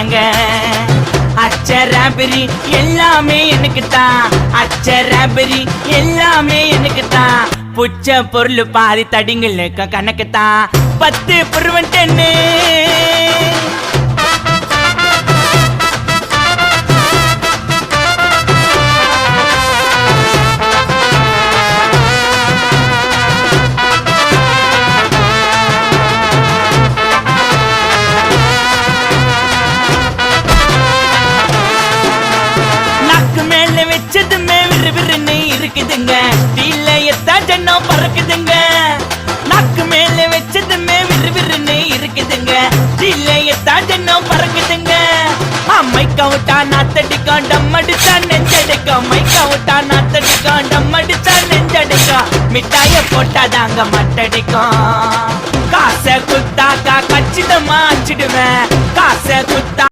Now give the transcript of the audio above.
என்னங்க அச்சராபரி எல்லாமே எனக்கு தான் அச்சராபரி எல்லாமே எனக்கு தான் புச்ச பொருள் பாதி தடிங்களுக்கு கணக்கு தான் 10 புருவன் 10 வச்சதுமே விறுவிறுன்னு இருக்குதுங்க டீல எத்தா ஜன்னம் பறக்குதுங்க நாக்கு மேல வச்சதுமே விறுவிறுன்னு இருக்குதுங்க டீல எத்தா ஜன்னம் பறக்குதுங்க மைக்கா விட்டா நாத்தடிக்கும் டம் அடிச்சா நெஞ்சடிக்கும் மைக்கா விட்டா நாத்தடிக்கும் டம் அடிச்சா நெஞ்சடிக்கும் மிட்டாய போட்டாதாங்க மட்டடிக்கும் காசை குத்தாக்கா கச்சிதமா அச்சிடுவேன் காசை குத்தா